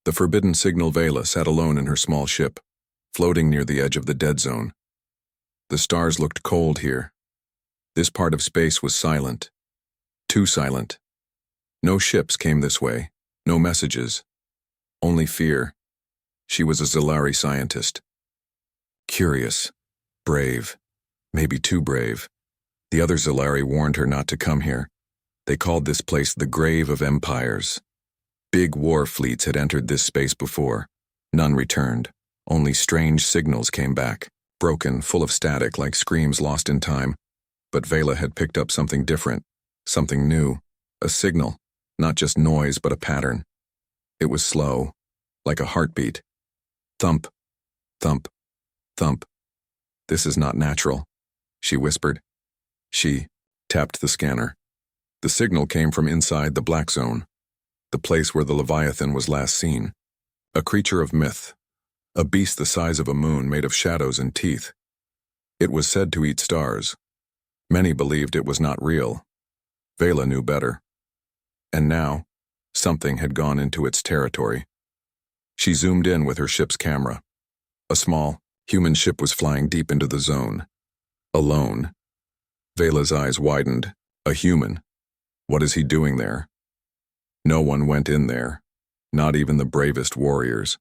The forbidden signal Vela sat alone in her small ship, floating near the edge of the dead zone. The stars looked cold here. This part of space was silent. Too silent. No ships came this way, no messages. Only fear. She was a Zalari scientist. Curious. Brave. Maybe too brave. The other Zalari warned her not to come here. They called this place the Grave of Empires. Big war fleets had entered this space before. None returned. Only strange signals came back, broken, full of static like screams lost in time. But Vela had picked up something different, something new, a signal, not just noise but a pattern. It was slow, like a heartbeat. Thump, thump, thump. This is not natural, she whispered. She tapped the scanner. The signal came from inside the black zone, the place where the Leviathan was last seen. A creature of myth, a beast the size of a moon made of shadows and teeth. It was said to eat stars. Many believed it was not real. Vela knew better. And now, something had gone into its territory. She zoomed in with her ship's camera. A small, human ship was flying deep into the zone. Alone. Vela's eyes widened. A human. What is he doing there? No one went in there, not even the bravest warriors.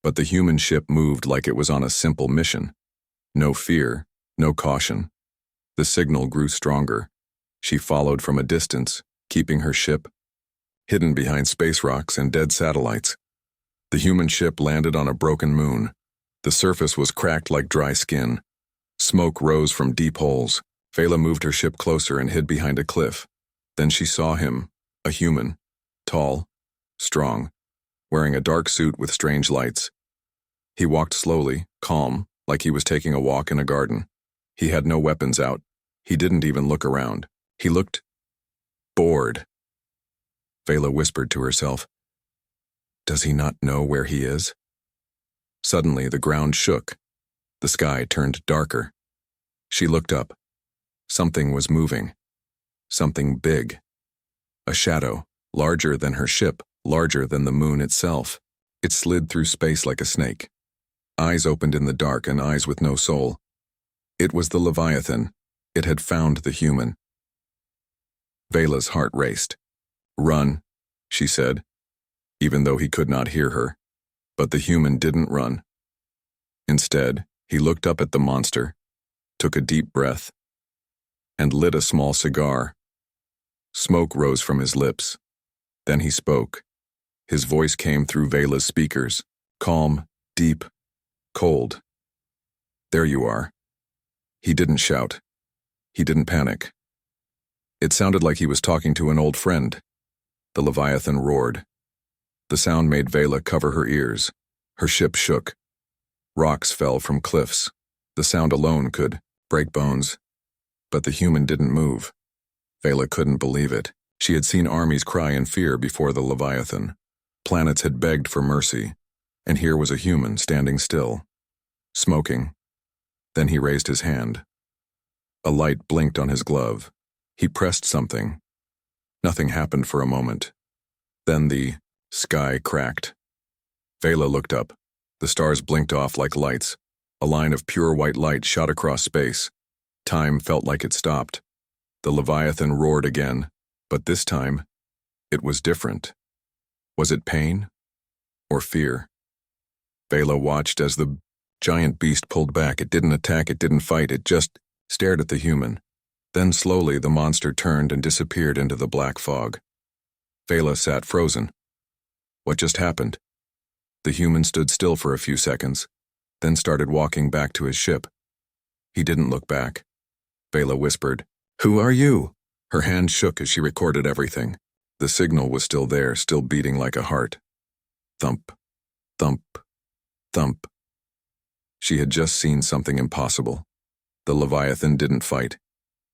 But the human ship moved like it was on a simple mission. No fear, no caution. The signal grew stronger. She followed from a distance, keeping her ship hidden behind space rocks and dead satellites. The human ship landed on a broken moon. The surface was cracked like dry skin. Smoke rose from deep holes. Vela moved her ship closer and hid behind a cliff. Then she saw him, a human, tall, strong, wearing a dark suit with strange lights. He walked slowly, calm, like he was taking a walk in a garden. He had no weapons out. He didn't even look around. He looked bored. Vela whispered to herself, "Does he not know where he is?" Suddenly, the ground shook. The sky turned darker. She looked up. Something was moving. Something big. A shadow, larger than her ship, larger than the moon itself. It slid through space like a snake. Eyes opened in the dark and eyes with no soul. It was the Leviathan. It had found the human. Vela's heart raced. "Run," she said, even though he could not hear her. But the human didn't run. Instead, he looked up at the monster, took a deep breath, and lit a small cigar. Smoke rose from his lips. Then he spoke. His voice came through Vela's speakers, calm, deep, cold. "There you are." He didn't shout. He didn't panic. It sounded like he was talking to an old friend. The Leviathan roared. The sound made Vela cover her ears. Her ship shook. Rocks fell from cliffs. The sound alone could break bones. But the human didn't move. Vela couldn't believe it. She had seen armies cry in fear before the Leviathan. Planets had begged for mercy. And here was a human standing still, smoking. Then he raised his hand. A light blinked on his glove. He pressed something. Nothing happened for a moment. Then the sky cracked. Vela looked up. The stars blinked off like lights. A line of pure white light shot across space. Time felt like it stopped. The Leviathan roared again, but this time, it was different. Was it pain or fear? Vela watched as the giant beast pulled back. It didn't attack, it didn't fight, it just stared at the human. Then slowly the monster turned and disappeared into the black fog. Vela sat frozen. What just happened? The human stood still for a few seconds, then started walking back to his ship. He didn't look back. Vela whispered, "Who are you?" Her hand shook as she recorded everything. The signal was still there, still beating like a heart. Thump, thump, thump. She had just seen something impossible. The Leviathan didn't fight.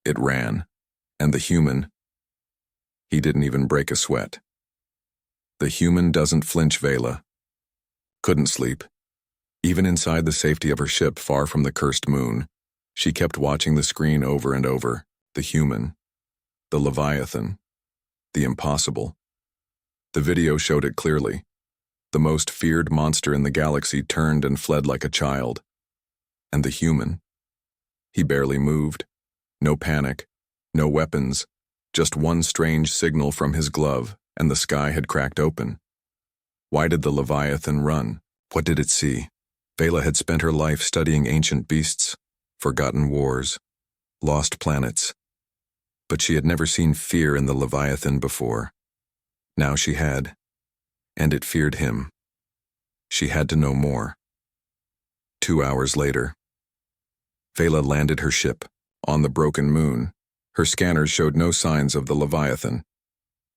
It ran. And the human, he didn't even break a sweat. The human doesn't flinch, Vela. Couldn't sleep. Even inside the safety of her ship, far from the cursed moon, she kept watching the screen over and over. The human. The Leviathan. The impossible. The video showed it clearly. The most feared monster in the galaxy turned and fled like a child. And the human? He barely moved. No panic, no weapons, just one strange signal from his glove, and the sky had cracked open. Why did the Leviathan run? What did it see? Vela had spent her life studying ancient beasts, forgotten wars, lost planets. But she had never seen fear in the Leviathan before. Now she had, and it feared him. She had to know more. 2 hours later, Vela landed her ship on the broken moon. Her scanners showed no signs of the Leviathan.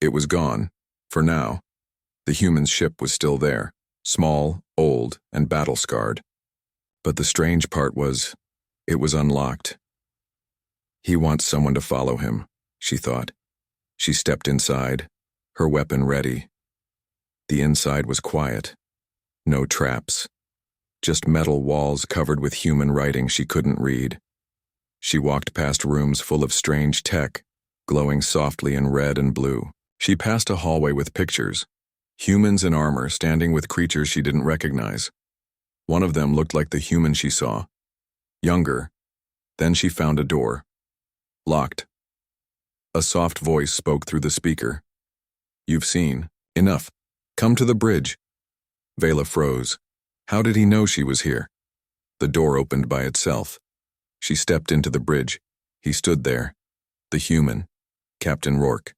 It was gone, for now. The human's ship was still there, small, old, and battle-scarred. But the strange part was, it was unlocked. He wants someone to follow him, she thought. She stepped inside, her weapon ready. The inside was quiet. No traps. Just metal walls covered with human writing she couldn't read. She walked past rooms full of strange tech, glowing softly in red and blue. She passed a hallway with pictures. Humans in armor standing with creatures she didn't recognize. One of them looked like the human she saw. Younger. Then she found a door. Locked. A soft voice spoke through the speaker. "You've seen. Enough. Come to the bridge." Vela froze. How did he know she was here? The door opened by itself. She stepped into the bridge. He stood there. The human. Captain Rourke.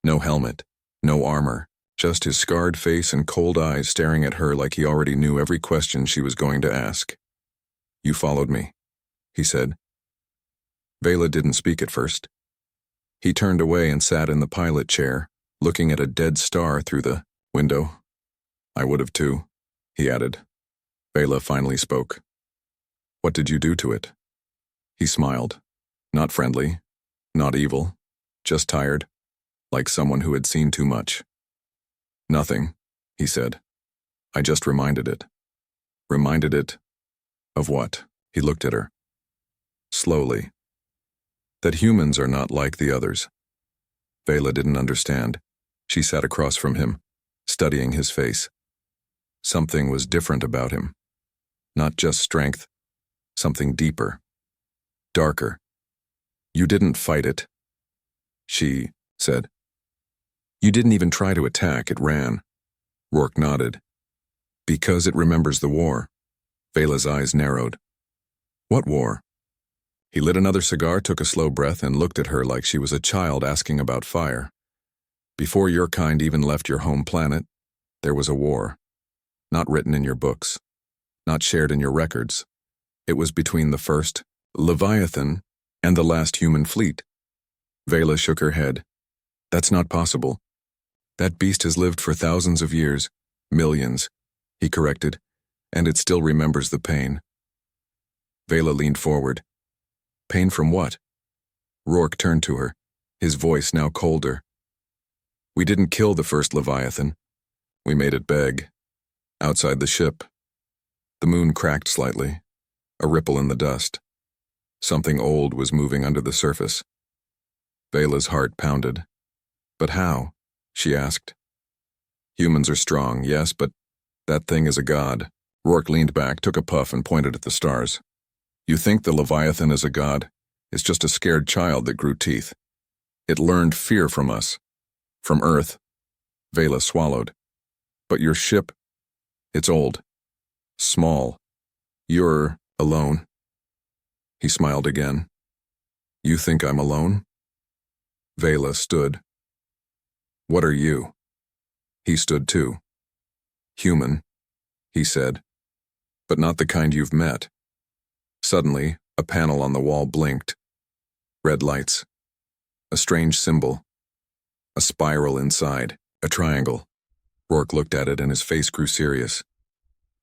No helmet. No armor. Just his scarred face and cold eyes staring at her like he already knew every question she was going to ask. "You followed me," he said. Vela didn't speak at first. He turned away and sat in the pilot chair, looking at a dead star through the window. "I would have too," he added. Vela finally spoke. "What did you do to it?" He smiled. Not friendly, not evil, just tired, like someone who had seen too much. "Nothing," he said. "I just reminded it." "Reminded it of what?" He looked at her. Slowly. "That humans are not like the others." Vela didn't understand. She sat across from him, studying his face. Something was different about him. Not just strength, something deeper, darker. "You didn't fight it," she said. "You didn't even try to attack, it ran." Rourke nodded. "Because it remembers the war." Vela's eyes narrowed. "What war?" He lit another cigar, took a slow breath, and looked at her like she was a child asking about fire. "Before your kind even left your home planet, there was a war. Not written in your books. Not shared in your records. It was between the first Leviathan and the last human fleet." Vela shook her head. "That's not possible. That beast has lived for thousands of years, millions," he corrected, "and it still remembers the pain." Vela leaned forward. "Pain from what?" Rourke turned to her, his voice now colder. "We didn't kill the first Leviathan. We made it beg. Outside the ship." The moon cracked slightly, a ripple in the dust. Something old was moving under the surface. Vela's heart pounded. "But how?" she asked. "Humans are strong, yes, but that thing is a god." Rourke leaned back, took a puff, and pointed at the stars. "You think the Leviathan is a god? It's just a scared child that grew teeth. It learned fear from us. From Earth." Vela swallowed. "But your ship, it's old. Small. You're alone." He smiled again. "You think I'm alone?" Vela stood. "What are you?" He stood too. "Human," he said, "but not the kind you've met." Suddenly, a panel on the wall blinked. Red lights. A strange symbol. A spiral inside, a triangle. Rourke looked at it and his face grew serious.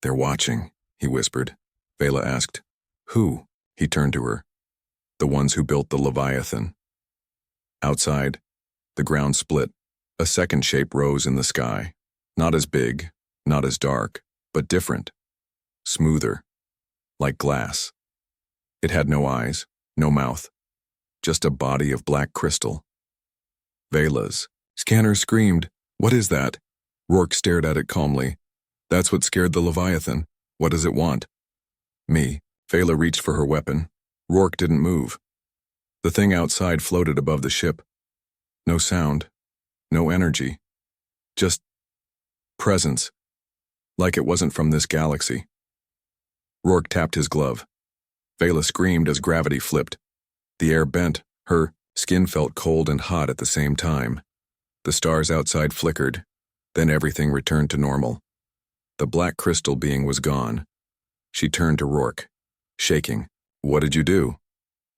"They're watching," he whispered. Vela asked, "Who?" He turned to her. "The ones who built the Leviathan." Outside, the ground split. A second shape rose in the sky. Not as big, not as dark, but different. Smoother. Like glass. It had no eyes, no mouth. Just a body of black crystal. Vela's scanner screamed, "What is that?" Rourke stared at it calmly. That's what scared the Leviathan. What does it want? Me. Fela reached for her weapon. Rourke didn't move. The thing outside floated above the ship. No sound. No energy. Just presence. Like it wasn't from this galaxy. Rourke tapped his glove. Fela screamed as gravity flipped. The air bent. Her skin felt cold and hot at the same time. The stars outside flickered. Then everything returned to normal. The black crystal being was gone. She turned to Rourke, shaking. What did you do?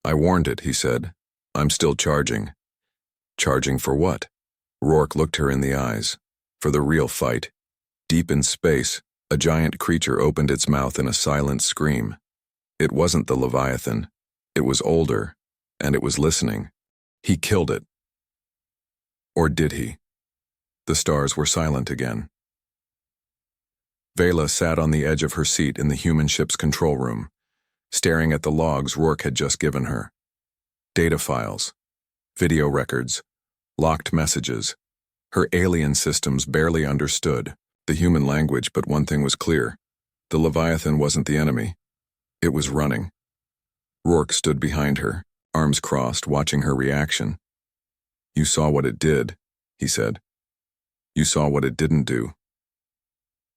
I warned it, he said. I'm still charging. Charging for what? Rourke looked her in the eyes. For the real fight. Deep in space, a giant creature opened its mouth in a silent scream. It wasn't the Leviathan. It was older, and it was listening. He killed it. Or did he? The stars were silent again. Vela sat on the edge of her seat in the human ship's control room, staring at the logs Rourke had just given her. Data files, video records, locked messages. Her alien systems barely understood the human language, but one thing was clear. The Leviathan wasn't the enemy. It was running. Rourke stood behind her, arms crossed, watching her reaction. You saw what it did, he said. You saw what it didn't do.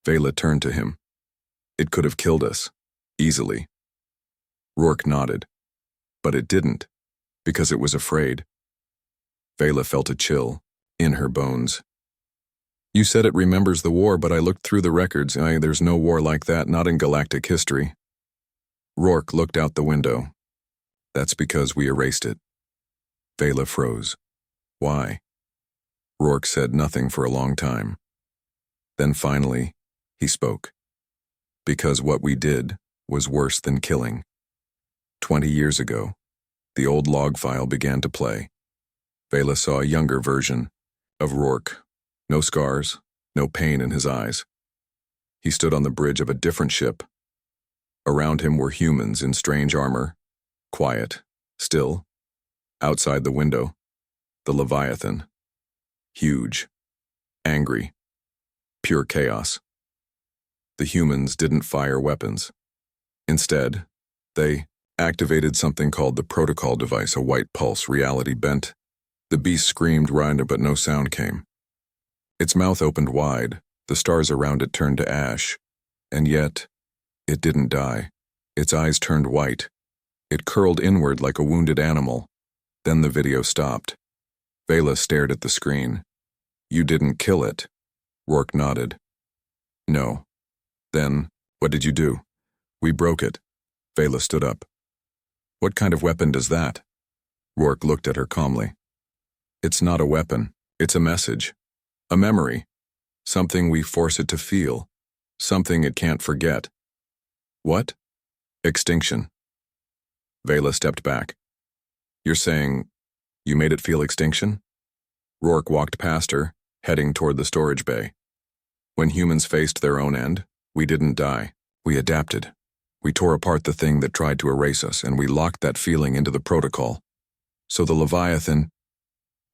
Vela turned to him. It could have killed us, easily. Rourke nodded. But it didn't, because it was afraid. Vela felt a chill, in her bones. You said it remembers the war, but I looked through the records. There's no war like that, not in galactic history. Rourke looked out the window. That's because we erased it. Vela froze. Why? Rourke said nothing for a long time. Then finally, he spoke. Because what we did was worse than killing. 20 years ago, the old log file began to play. Vela saw a younger version of Rourke. No scars, no pain in his eyes. He stood on the bridge of a different ship. Around him were humans in strange armor, quiet, still. Outside the window, the Leviathan. Huge, angry, pure chaos. The humans didn't fire weapons. Instead, they activated something called the protocol device, a white pulse, reality bent. The beast screamed, rounded, but no sound came. Its mouth opened wide, the stars around it turned to ash. And yet, it didn't die. Its eyes turned white. It curled inward like a wounded animal. Then the video stopped. Vela stared at the screen. You didn't kill it. Rourke nodded. No. Then, what did you do? We broke it. Vela stood up. What kind of weapon does that? Rourke looked at her calmly. It's not a weapon. It's a message. A memory. Something we force it to feel. Something it can't forget. What? Extinction. Vela stepped back. You're saying you made it feel extinction? Rourke walked past her, heading toward the storage bay. When humans faced their own end, we didn't die. We adapted. We tore apart the thing that tried to erase us, and we locked that feeling into the protocol. So the Leviathan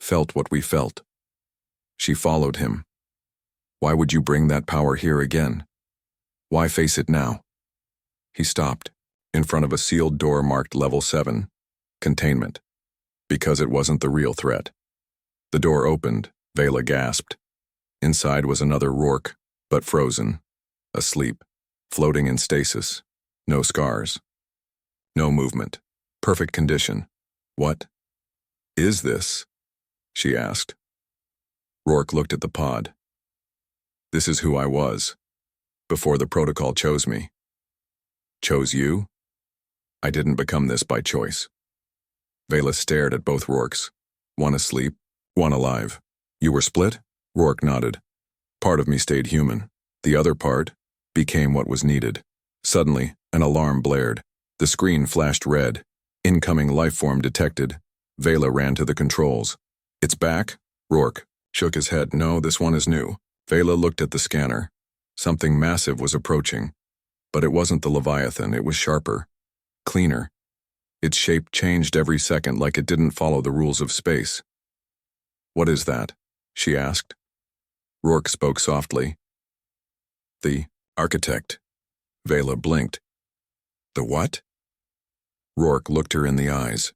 felt what we felt. She followed him. Why would you bring that power here again? Why face it now? He stopped, in front of a sealed door marked Level 7, Containment. Because it wasn't the real threat. The door opened, Vela gasped. Inside was another Rourke, but frozen, asleep, floating in stasis. No scars. No movement. Perfect condition. What is this? She asked. Rourke looked at the pod. This is who I was, before the protocol chose me. Chose you? I didn't become this by choice. Vela stared at both Rourkes, one asleep, one alive. You were split? Rourke nodded. Part of me stayed human. The other part became what was needed. Suddenly, an alarm blared. The screen flashed red. Incoming lifeform detected. Vela ran to the controls. It's back? Rourke shook his head. No, this one is new. Vela looked at the scanner. Something massive was approaching. But it wasn't the Leviathan, it was sharper. Cleaner. Its shape changed every second like it didn't follow the rules of space. What is that? She asked. Rourke spoke softly. The Architect. Vela blinked. The what? Rourke looked her in the eyes.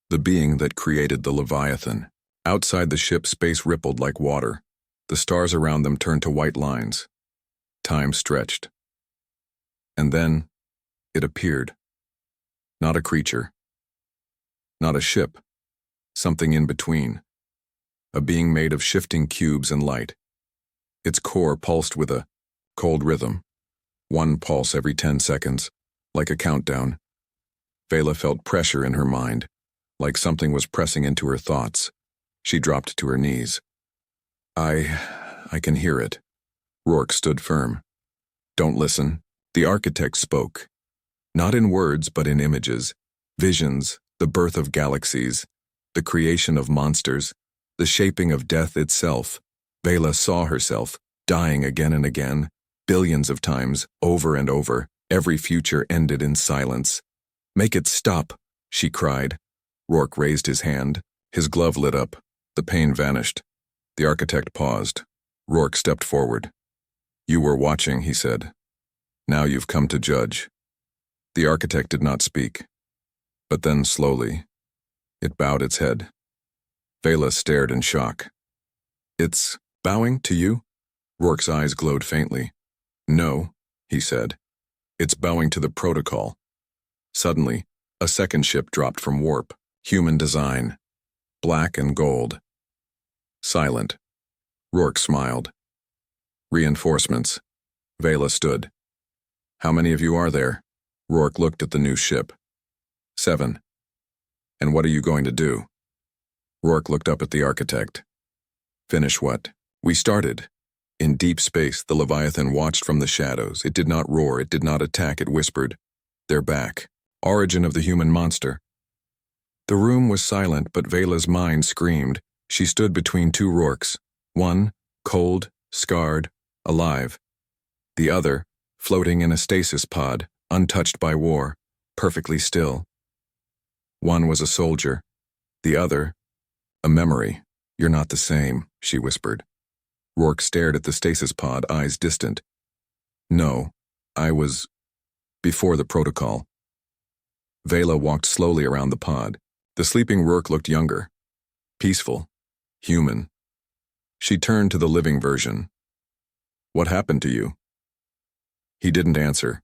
The being that created the Leviathan. Outside the ship, space rippled like water. The stars around them turned to white lines. Time stretched. And then, it appeared. Not a creature. Not a ship. Something in between. A being made of shifting cubes and light. Its core pulsed with a cold rhythm. One pulse every 10 seconds, like a countdown. Vela felt pressure in her mind, like something was pressing into her thoughts. She dropped to her knees. I can hear it. Rourke stood firm. Don't listen. The architect spoke. Not in words, but in images. Visions, the birth of galaxies, the creation of monsters, the shaping of death itself. Vela saw herself, dying again and again, billions of times, over and over. Every future ended in silence. Make it stop, she cried. Rourke raised his hand. His glove lit up. The pain vanished. The architect paused. Rourke stepped forward. You were watching, he said. Now you've come to judge. The architect did not speak. But then, slowly, it bowed its head. Vela stared in shock. It's bowing to you? Rourke's eyes glowed faintly. No, he said. It's bowing to the protocol. Suddenly, a second ship dropped from warp. Human design. Black and gold. Silent. Rourke smiled. Reinforcements. Vela stood. How many of you are there? Rourke looked at the new ship. 7. And what are you going to do? Rourke looked up at the architect. Finish what? We started. In deep space, the Leviathan watched from the shadows. It did not roar, it did not attack, it whispered. They're back. Origin of the human monster. The room was silent, but Vela's mind screamed. She stood between two Rourkes. One, cold, scarred, alive. The other, floating in a stasis pod, untouched by war, perfectly still. One was a soldier. The other, a memory. You're not the same, she whispered. Rourke stared at the stasis pod, eyes distant. No, I was before the protocol. Vela walked slowly around the pod. The sleeping Rourke looked younger, peaceful, human. She turned to the living version. What happened to you? He didn't answer.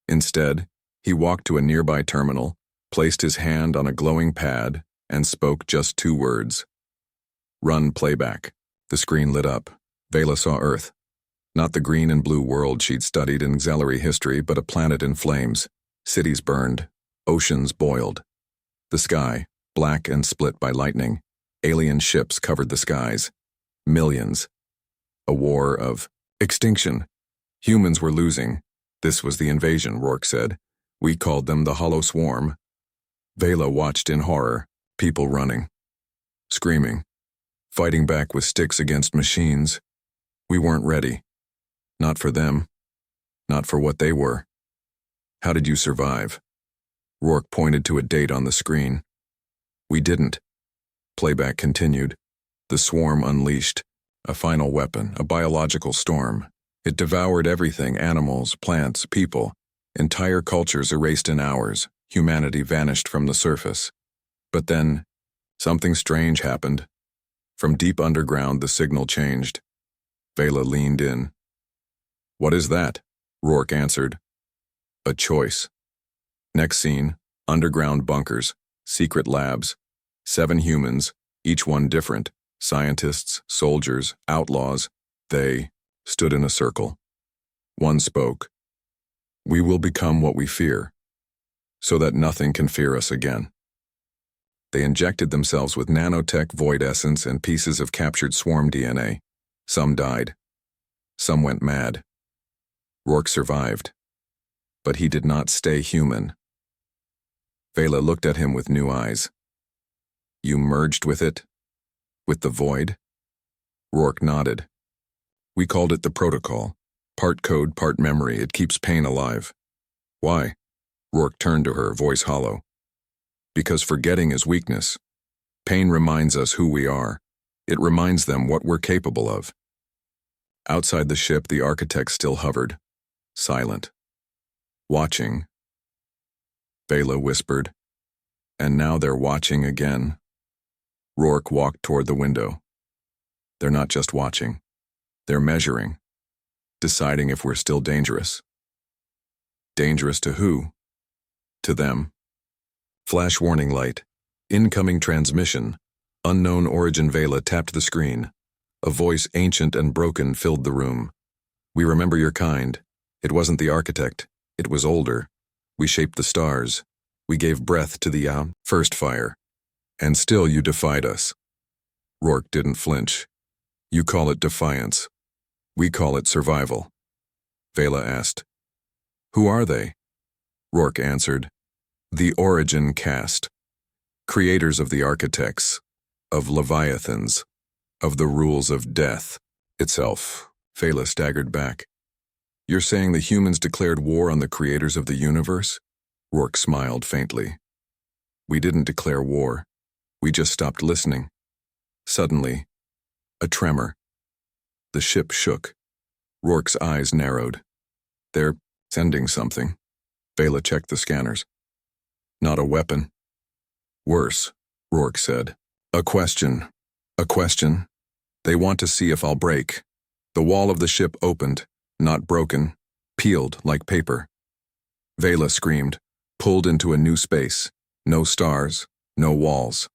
Instead, he walked to a nearby terminal, placed his hand on a glowing pad, and spoke just 2 words. Run playback. The screen lit up. Vela saw Earth. Not the green and blue world she'd studied in auxiliary history, but a planet in flames. Cities burned. Oceans boiled. The sky, black and split by lightning. Alien ships covered the skies. Millions. A war of extinction. Humans were losing. This was the invasion, Rourke said. We called them the Hollow Swarm. Vela watched in horror. People running. Screaming. Fighting back with sticks against machines. We weren't ready. Not for them. Not for what they were. How did you survive? Rourke pointed to a date on the screen. We didn't. Playback continued. The swarm unleashed. A final weapon, a biological storm. It devoured everything, animals, plants, people. Entire cultures erased in hours. Humanity vanished from the surface. But then, something strange happened. From deep underground, the signal changed. Vela leaned in. What is that? Rourke answered. A choice. Next scene, underground bunkers, secret labs. 7 humans, each one different. Scientists, soldiers, outlaws. They stood in a circle. One spoke. We will become what we fear, so that nothing can fear us again. They injected themselves with nanotech void essence and pieces of captured swarm DNA. Some died. Some went mad. Rourke survived. But he did not stay human. Vela looked at him with new eyes. You merged with it? With the void? Rourke nodded. We called it the protocol. Part code, part memory. It keeps pain alive. Why? Rourke turned to her, voice hollow. Because forgetting is weakness. Pain reminds us who we are. It reminds them what we're capable of. Outside the ship, the architect still hovered. Silent. Watching. Vela whispered. And now they're watching again. Rourke walked toward the window. They're not just watching. They're measuring. Deciding if we're still dangerous. Dangerous to who? To them. Flash warning light. Incoming transmission. Unknown origin. Vela tapped the screen. A voice ancient and broken filled the room. We remember your kind. It wasn't the architect. It was older. We shaped the stars. We gave breath to the first fire. And still you defied us. Rourke didn't flinch. You call it defiance. We call it survival. Vela asked. Who are they? Rourke answered. The Origin Caste. Creators of the architects. Of Leviathans. Of the rules of death itself. Vela staggered back. You're saying the humans declared war on the creators of the universe? Rourke smiled faintly. We didn't declare war. We just stopped listening. Suddenly, a tremor. The ship shook. Rourke's eyes narrowed. They're sending something. Vela checked the scanners. Not a weapon. Worse, Rourke said. A question. A question. They want to see if I'll break. The wall of the ship opened, not broken, peeled like paper. Vela screamed, pulled into a new space. No stars, no walls.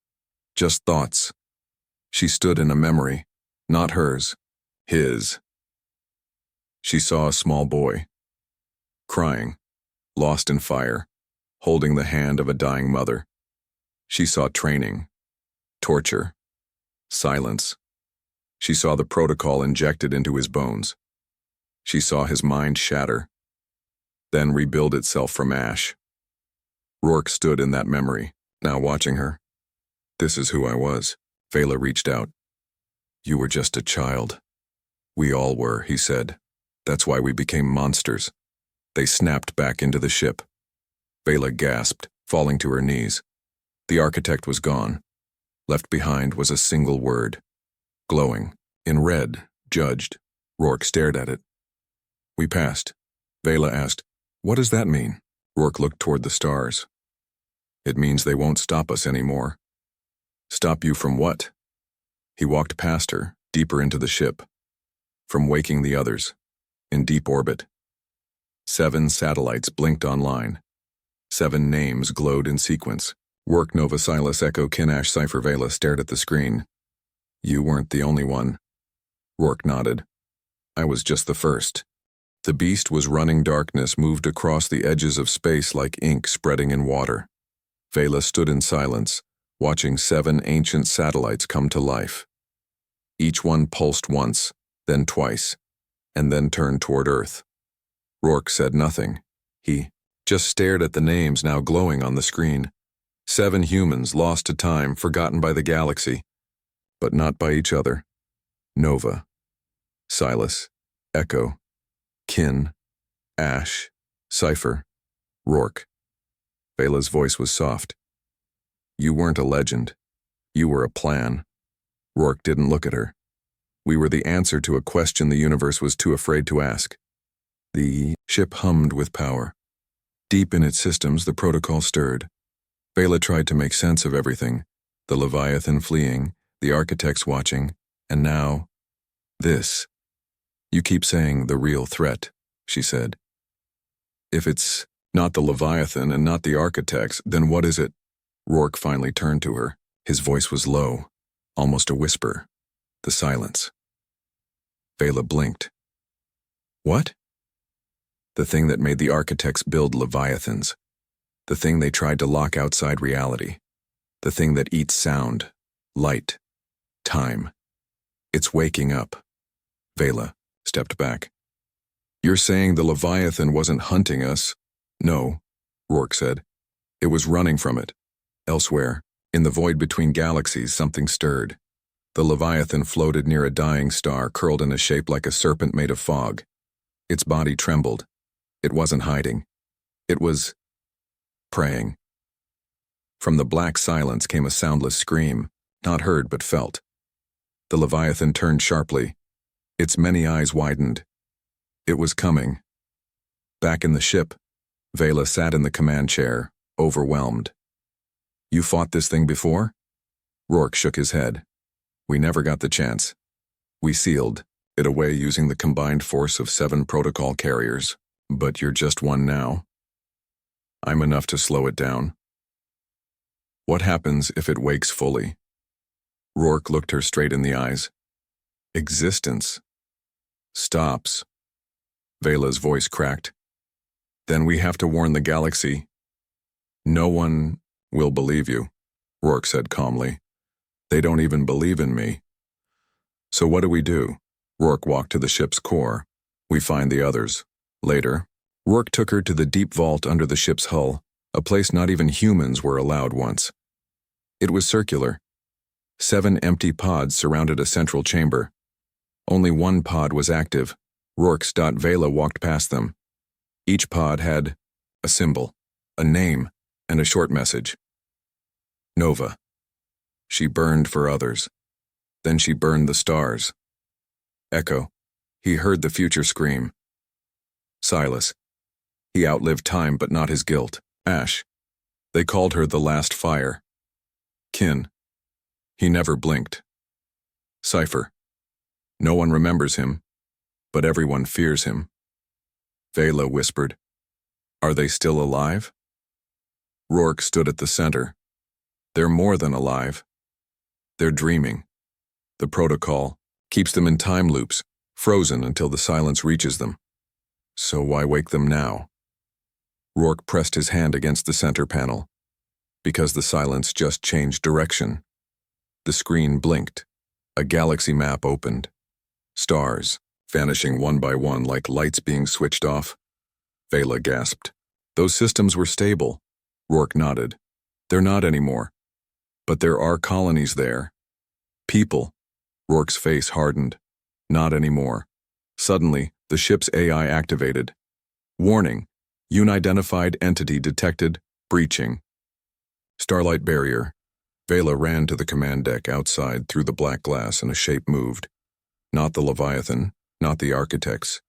Just thoughts. She stood in a memory, not hers, his. She saw a small boy, crying, lost in fire, holding the hand of a dying mother. She saw training, torture, silence. She saw the protocol injected into his bones. She saw his mind shatter, then rebuild itself from ash. Rourke stood in that memory, now watching her. This is who I was. Vela reached out. You were just a child. We all were, he said. That's why we became monsters. They snapped back into the ship. Vela gasped, falling to her knees. The architect was gone. Left behind was a single word. Glowing, in red, judged. Rourke stared at it. We passed. Vela asked, what does that mean? Rourke looked toward the stars. It means they won't stop us anymore. Stop you from what? He walked past her, deeper into the ship. From waking the others, in deep orbit. 7 satellites blinked online. 7 names glowed in sequence. Rourke Nova Silas Echo Kinash Cypher. Vela stared at the screen. You weren't the only one. Rourke nodded. I was just the first. The beast was running. Darkness moved across the edges of space like ink spreading in water. Vela stood in silence, watching 7 ancient satellites come to life. Each one pulsed once, then twice, and then turned toward Earth. Rourke said nothing. He just stared at the names now glowing on the screen. 7 humans lost to time, forgotten by the galaxy, but not by each other. Nova, Silas, Echo, Kin, Ash, Cypher, Rourke. Vela's voice was soft. You weren't a legend. You were a plan. Rourke didn't look at her. We were the answer to a question the universe was too afraid to ask. The ship hummed with power. Deep in its systems, the protocol stirred. Vela tried to make sense of everything. The Leviathan fleeing, the architects watching, and now, this. You keep saying the real threat, she said. If it's not the Leviathan and not the architects, then what is it? Rourke finally turned to her. His voice was low, almost a whisper. The silence. Vela blinked. What? The thing that made the architects build Leviathans. The thing they tried to lock outside reality. The thing that eats sound, light, time. It's waking up. Vela stepped back. You're saying the Leviathan wasn't hunting us? No, Rourke said. It was running from it. Elsewhere, in the void between galaxies, something stirred. The Leviathan floated near a dying star, curled in a shape like a serpent made of fog. Its body trembled. It wasn't hiding. It was praying. From the black silence came a soundless scream, not heard but felt. The Leviathan turned sharply. Its many eyes widened. It was coming. Back in the ship, Vela sat in the command chair, overwhelmed. You fought this thing before? Rourke shook his head. We never got the chance. We sealed it away using the combined force of 7 protocol carriers. But you're just one now. I'm enough to slow it down. What happens if it wakes fully? Rourke looked her straight in the eyes. Existence stops. Vela's voice cracked. Then we have to warn the galaxy. No one will believe you, Rourke said calmly. They don't even believe in me. So what do? Rourke walked to the ship's core. We find the others. Later, Rourke took her to the deep vault under the ship's hull, a place not even humans were allowed once. It was circular. 7 empty pods surrounded a central chamber. Only one pod was active. Rourke's Vela walked past them. Each pod had a symbol, a name, and a short message. Nova. She burned for others. Then she burned the stars. Echo. He heard the future scream. Silas. He outlived time but not his guilt. Ash. They called her the last fire. Kin. He never blinked. Cypher. No one remembers him, but everyone fears him. Vela whispered, Are they still alive? Rourke stood at the center. They're more than alive. They're dreaming. The protocol keeps them in time loops, frozen until the silence reaches them. So why wake them now? Rourke pressed his hand against the center panel. Because the silence just changed direction. The screen blinked. A galaxy map opened. Stars, vanishing one by one like lights being switched off. Vela gasped. Those systems were stable. Rourke nodded. They're not anymore. But there are colonies there. People. Rourke's face hardened. Not anymore. Suddenly, the ship's AI activated. Warning. Unidentified entity detected. Breaching. Starlight barrier. Vela ran to the command deck outside through the black glass and a shape moved. Not the Leviathan, not the architects.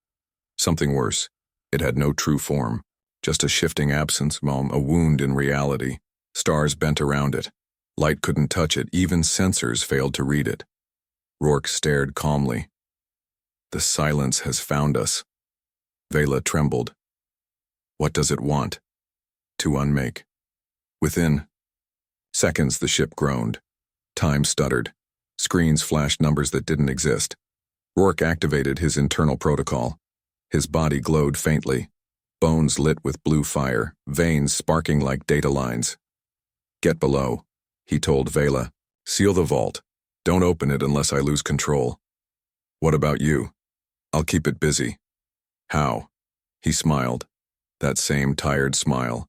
Something worse. It had no true form. Just a shifting absence, a wound in reality. Stars bent around it. Light couldn't touch it, even sensors failed to read it. Rourke stared calmly. The silence has found us. Vela trembled. What does it want? To unmake. Within seconds the ship groaned. Time stuttered. Screens flashed numbers that didn't exist. Rourke activated his internal protocol. His body glowed faintly. Bones lit with blue fire, veins sparking like data lines. Get below, he told Vela. Seal the vault. Don't open it unless I lose control. What about you? I'll keep it busy. How? He smiled. That same tired smile.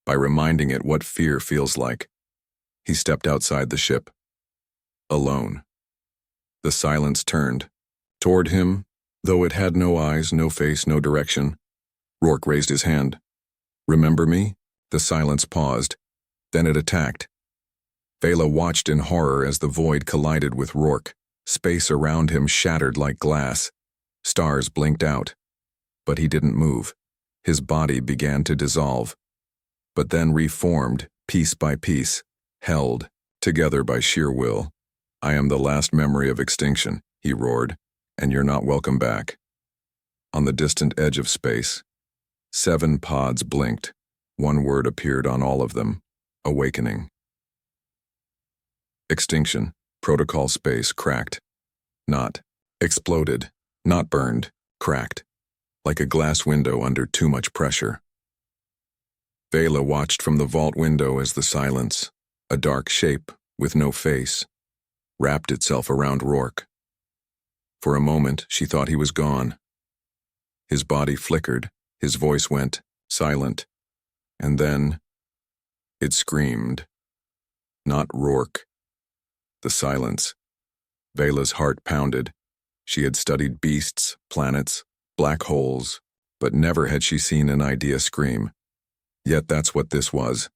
By reminding it what fear feels like. He stepped outside the ship. Alone. The silence turned. Toward him, though it had no eyes, no face, no direction. Rourke raised his hand. Remember me? The silence paused. Then it attacked. Vela watched in horror as the void collided with Rourke. Space around him shattered like glass. Stars blinked out. But he didn't move. His body began to dissolve. But then reformed, piece by piece, held, together by sheer will. I am the last memory of extinction, he roared, and you're not welcome back. On the distant edge of space, 7 pods blinked. One word appeared on all of them. Awakening. Extinction. Protocol space cracked. Not exploded. Not burned. Cracked. Like a glass window under too much pressure. Vela watched from the vault window as the silence, a dark shape with no face, wrapped itself around Rourke. For a moment, she thought he was gone. His body flickered, his voice went silent, and then it screamed. Not Rourke. The silence. Vela's heart pounded. She had studied beasts, planets, black holes, but never had she seen an idea scream. Yet that's what this was.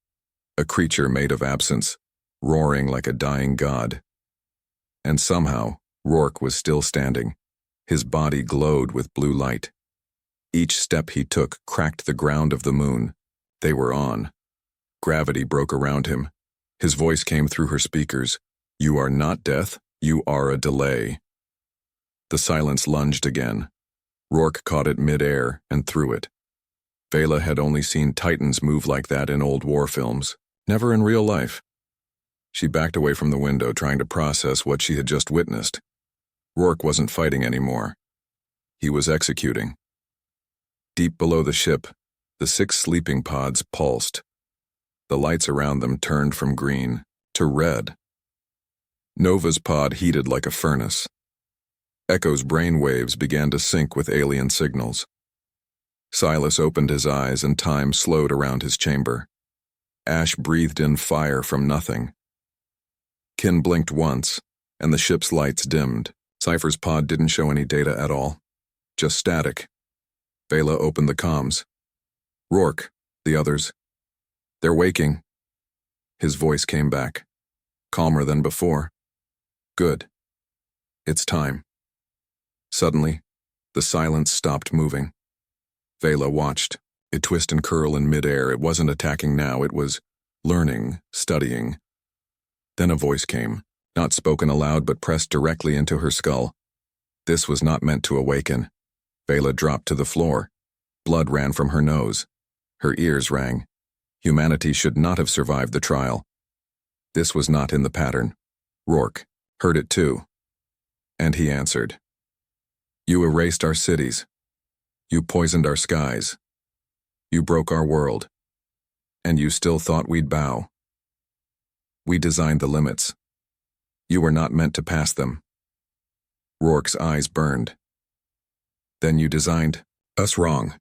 A creature made of absence, roaring like a dying god. And somehow, Rourke was still standing. His body glowed with blue light. Each step he took cracked the ground of the moon. They were on. Gravity broke around him. His voice came through her speakers. You are not death, you are a delay. The silence lunged again. Rourke caught it mid-air and threw it. Vela had only seen titans move like that in old war films, never in real life. She backed away from the window, trying to process what she had just witnessed. Rourke wasn't fighting anymore. He was executing. Deep below the ship, the 6 sleeping pods pulsed. The lights around them turned from green to red. Nova's pod heated like a furnace. Echo's brain waves began to sync with alien signals. Silas opened his eyes and time slowed around his chamber. Ash breathed in fire from nothing. Kin blinked once, and the ship's lights dimmed. Cypher's pod didn't show any data at all. Just static. Vela opened the comms. Rourke, the others. They're waking. His voice came back, calmer than before. Good. It's time. Suddenly, the silence stopped moving. Vela watched. It twist and curl in midair. It wasn't attacking now, it was learning, studying. Then a voice came, not spoken aloud but pressed directly into her skull. This was not meant to awaken. Vela dropped to the floor. Blood ran from her nose. Her ears rang. Humanity should not have survived the trial. This was not in the pattern. Rourke heard it too. And he answered. You erased our cities. You poisoned our skies. You broke our world. And you still thought we'd bow. We designed the limits. You were not meant to pass them. Rourke's eyes burned. Then you designed us wrong.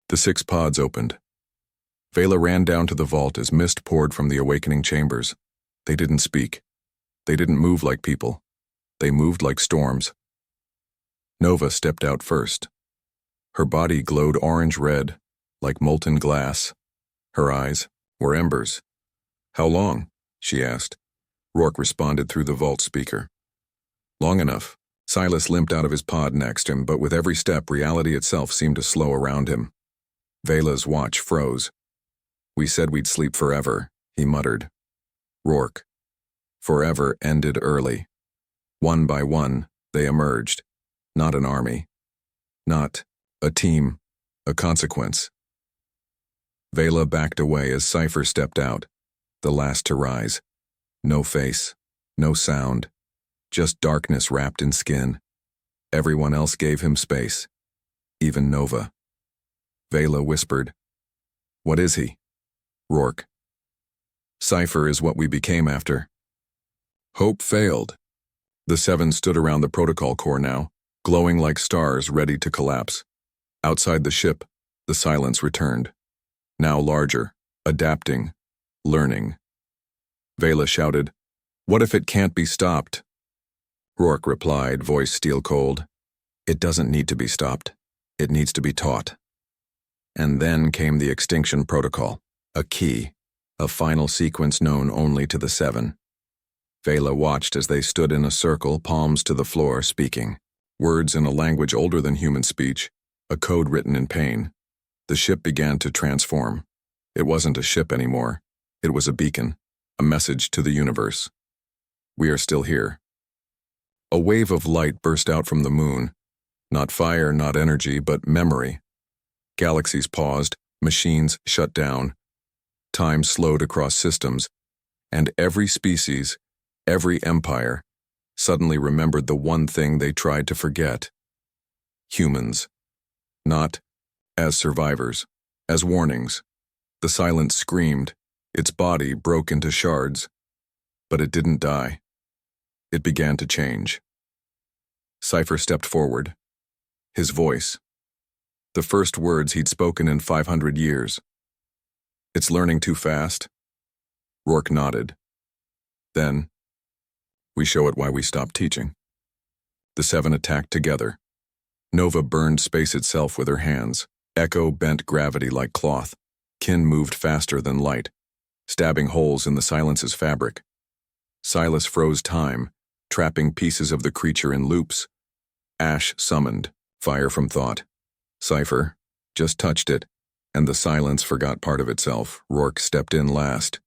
The 6 pods opened. Vela ran down to the vault as mist poured from the awakening chambers. They didn't speak. They didn't move like people. They moved like storms. Nova stepped out first. Her body glowed orange-red, like molten glass. Her eyes were embers. How long? She asked. Rourke responded through the vault speaker. Long enough. Silas limped out of his pod next to him, but with every step, reality itself seemed to slow around him. Vela's watch froze. We said we'd sleep forever, he muttered. Rourke. Forever ended early. One by one, they emerged. Not an army. Not a team. A consequence. Vela backed away as Cypher stepped out, the last to rise. No face. No sound. Just darkness wrapped in skin. Everyone else gave him space. Even Nova. Vela whispered. What is he? Rourke. Cypher is what we became after. Hope failed. The 7 stood around the protocol core now, glowing like stars ready to collapse. Outside the ship, the silence returned. Now larger, adapting, learning. Vela shouted, What if it can't be stopped? Rourke replied, voice steel-cold. It doesn't need to be stopped. It needs to be taught. And then came the extinction protocol, a key, a final sequence known only to the 7. Vela watched as they stood in a circle, palms to the floor, speaking. Words in a language older than human speech, a code written in pain. The ship began to transform. It wasn't a ship anymore. It was a beacon, a message to the universe. We are still here. A wave of light burst out from the moon. Not fire, not energy, but memory. Galaxies paused, machines shut down. Time slowed across systems, and every species, every empire, suddenly remembered the one thing they tried to forget. Humans. Not as survivors, as warnings. The silence screamed. Its body broke into shards. But it didn't die. It began to change. Cypher stepped forward. His voice. The first words he'd spoken in 500 years. It's learning too fast. Rourke nodded. Then, we show it why we stopped teaching. The 7 attacked together. Nova burned space itself with her hands. Echo bent gravity like cloth. Kin moved faster than light, stabbing holes in the silence's fabric. Silas froze time, trapping pieces of the creature in loops. Ash summoned, fire from thought. Cypher, Just touched it, and the silence forgot part of itself. Rourke stepped in last.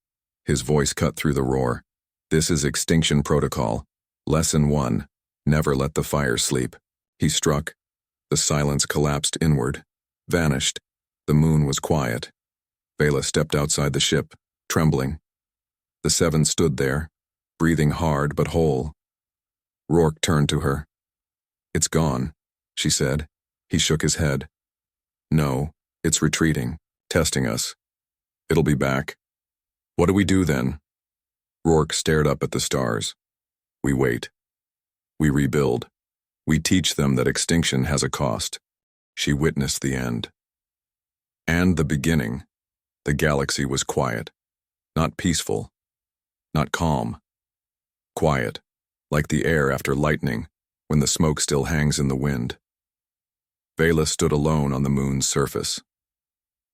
His voice cut through the roar. This is Extinction Protocol. Lesson 1. Never let the fire sleep. He struck. The silence collapsed inward, vanished. The moon was quiet. Vela stepped outside the ship, trembling. The 7 stood there, breathing hard but whole. Rourke turned to her. "It's gone," she said. He shook his head. "No, it's retreating, testing us. It'll be back." "What do we do then?" Rourke stared up at the stars. "We wait. We rebuild. We teach them that extinction has a cost." She witnessed the end. And the beginning. The galaxy was quiet. Not peaceful. Not calm. Quiet, like the air after lightning, when the smoke still hangs in the wind. Vela stood alone on the moon's surface.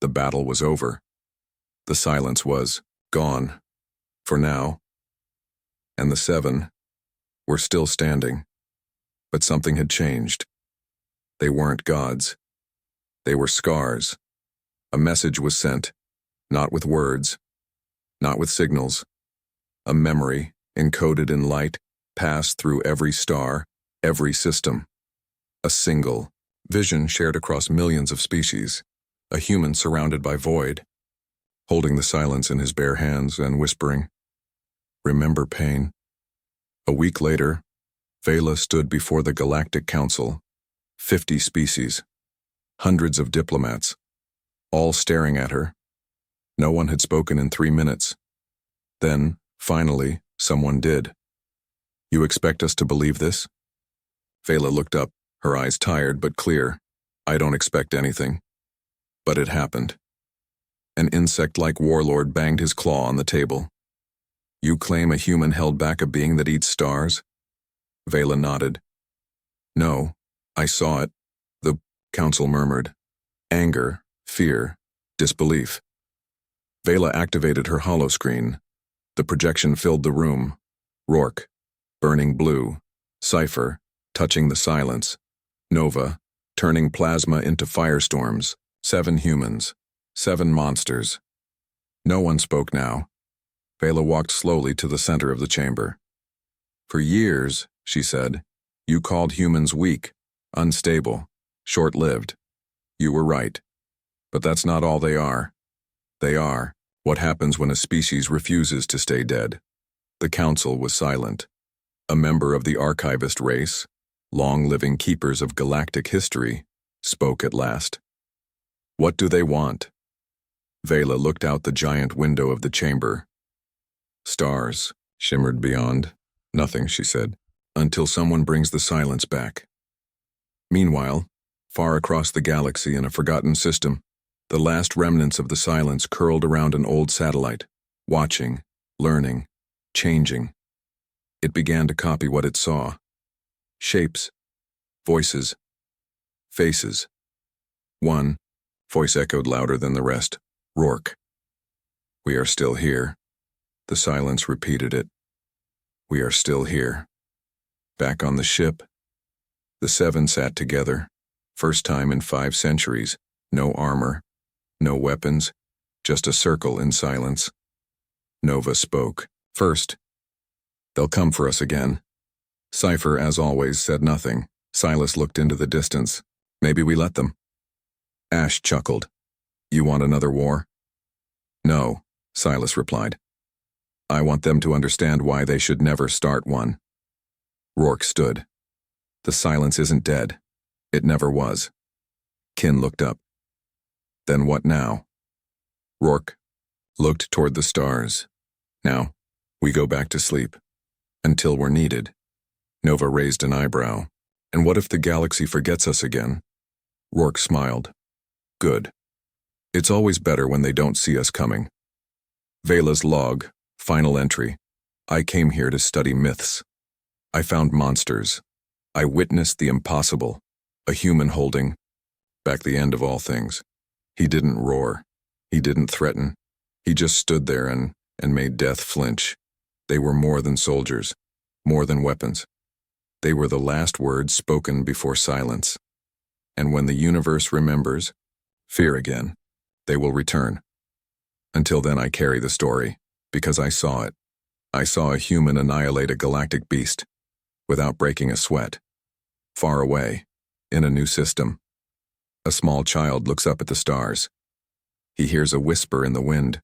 The battle was over. The silence was gone. For now. And the 7 were still standing. But something had changed. They weren't gods. They were scars. A message was sent, not with words, not with signals. A memory, encoded in light, passed through every star, every system. A single vision shared across millions of species, a human surrounded by void, holding the silence in his bare hands and whispering, "Remember pain." A week later, Vela stood before the Galactic Council, 50 species, hundreds of diplomats, all staring at her. No one had spoken in 3 minutes. Then, finally, someone did. "You expect us to believe this?" Vela looked up, her eyes tired but clear. "I don't expect anything." But it happened. An insect-like warlord banged his claw on the table. "You claim a human held back a being that eats stars?" Vela nodded. "No, I saw it," the council murmured. Anger, fear, disbelief. Vela activated her holoscreen. The projection filled the room. Rourke, burning blue. Cypher, touching the silence. Nova, turning plasma into firestorms. 7 humans. 7 monsters. No one spoke now. Vela walked slowly to the center of the chamber. "For years," she said, "you called humans weak, unstable, short-lived. You were right. But that's not all they are. They are what happens when a species refuses to stay dead." The council was silent. A member of the archivist race, long-living keepers of galactic history, spoke at last. "What do they want?" Vela looked out the giant window of the chamber. Stars shimmered beyond. "Nothing," she said, "until someone brings the silence back." Meanwhile, far across the galaxy in a forgotten system, the last remnants of the silence curled around an old satellite, watching, learning, changing. It began to copy what it saw. Shapes, voices, faces. One voice echoed louder than the rest. "Rourke." "We are still here." The silence repeated it. "We are still here." Back on the ship, the 7 sat together. First time in 5 centuries. No armor, no weapons, just a circle in silence. Nova spoke. "First, they'll come for us again." Cypher, as always, said nothing. Silas looked into the distance. "Maybe we let them." Ash chuckled. "You want another war?" "No," Silas replied. "I want them to understand why they should never start one." Rourke stood. "The silence isn't dead. It never was." Kin looked up. "Then what now?" Rourke looked toward the stars. "Now, we go back to sleep. Until we're needed." Nova raised an eyebrow. "And what if the galaxy forgets us again?" Rourke smiled. "Good. It's always better when they don't see us coming." Vela's log, final entry. "I came here to study myths. I found monsters. I witnessed the impossible. A human holding back the end of all things. He didn't roar. He didn't threaten. He just stood there and made death flinch. They were more than soldiers, more than weapons. They were the last words spoken before silence. And when the universe remembers, Fear again. They will return. Until then I carry the story, because I saw it. I saw a human annihilate a galactic beast, without breaking a sweat. Far away, in a new system. A small child looks up at the stars. He hears a whisper in the wind,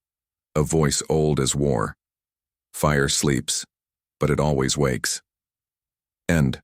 a voice old as war. Fire sleeps, but it always wakes. End.